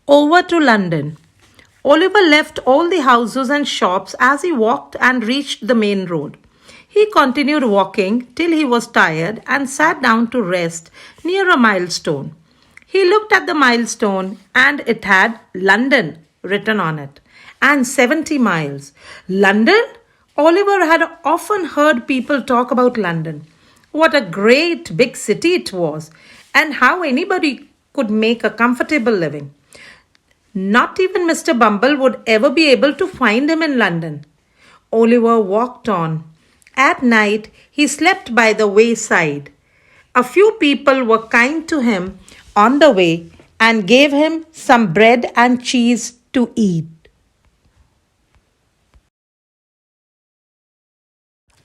Over to London. Oliver left all the houses and shops as he walked and reached the main road. He continued walking till he was tired and sat down to rest near a milestone. He looked at the milestone and it had London written on it and 70 miles. London? Oliver had often heard people talk about London. What a great big city it was, and how anybody could make a comfortable living. Not even Mr. Bumble would ever be able to find him in London. Oliver walked on. At night, he slept by the wayside. A few people were kind to him on the way and gave him some bread and cheese to eat.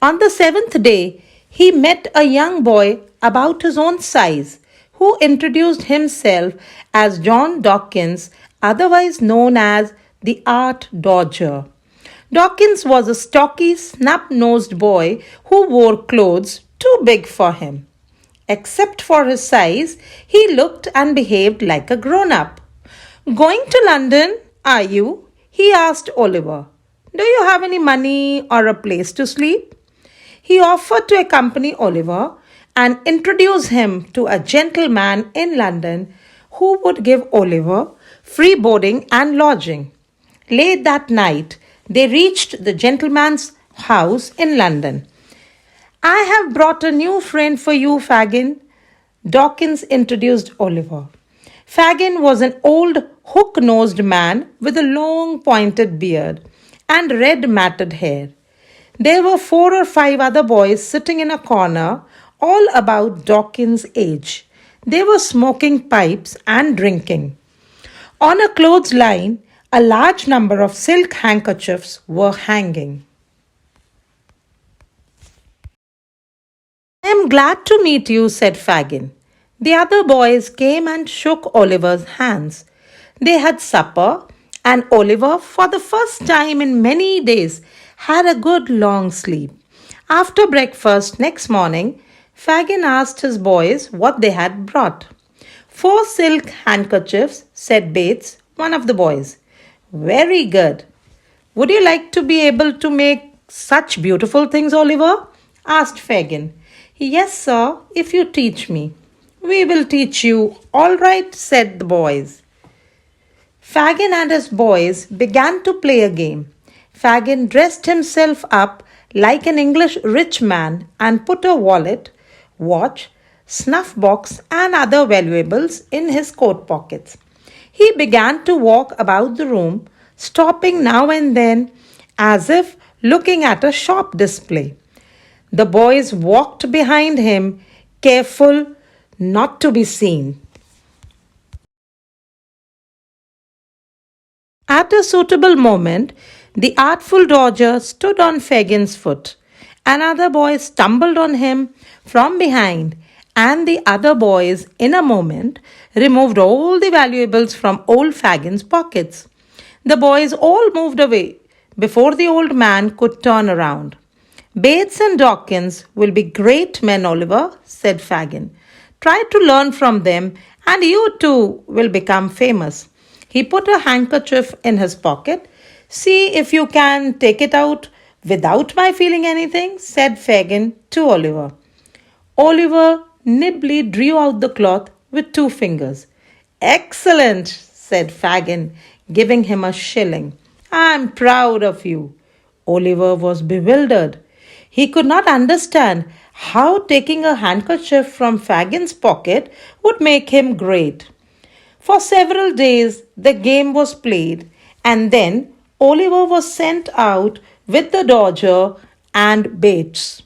On the seventh day, he met a young boy about his own size who introduced himself as John Dawkins, otherwise known as the Art Dodger. Dawkins was a stocky, snub nosed boy who wore clothes too big for him. Except for his size, he looked and behaved like a grown up. Going to London, are you? He asked Oliver. Do you have any money or a place to sleep? He offered to accompany Oliver and introduce him to a gentleman in London who would give Oliver free boarding and lodging. Late that night, they reached the gentleman's house in London. I have brought a new friend for you, Fagin, Dawkins introduced Oliver. Fagin was an old hook-nosed man with a long pointed beard and red matted hair. There were 4 or 5 other boys sitting in a corner, all about Dawkins' age. They were smoking pipes and drinking. On a clothesline, a large number of silk handkerchiefs were hanging. I am glad to meet you, said Fagin. The other boys came and shook Oliver's hands. They had supper, and Oliver, for the first time in many days, had a good long sleep. After breakfast next morning, Fagin asked his boys what they had brought. 4 silk handkerchiefs, said Bates, one of the boys. Very good. Would you like to be able to make such beautiful things, Oliver? Asked Fagin. Yes, sir, if you teach me. We will teach you. All right, said the boys. Fagin and his boys began to play a game. Fagin dressed himself up like an English rich man and put a wallet, watch, snuff box, and other valuables in his coat pockets. He began to walk about the room, stopping now and then as if looking at a shop display. The boys walked behind him, careful not to be seen. At a suitable moment, the artful dodger stood on Fagin's foot. Another boy stumbled on him from behind, and the other boys, in a moment, removed all the valuables from old Fagin's pockets. The boys all moved away before the old man could turn around. Bates and Dawkins will be great men, Oliver, said Fagin. Try to learn from them, and you too will become famous. He put a handkerchief in his pocket. See if you can take it out without my feeling anything, said Fagin to Oliver. Oliver nimbly drew out the cloth with 2 fingers. Excellent, said Fagin, giving him a shilling. I'm proud of you. Oliver was bewildered. He could not understand how taking a handkerchief from Fagin's pocket would make him great. For several days the game was played, and then Oliver was sent out with the Dodger and Bates.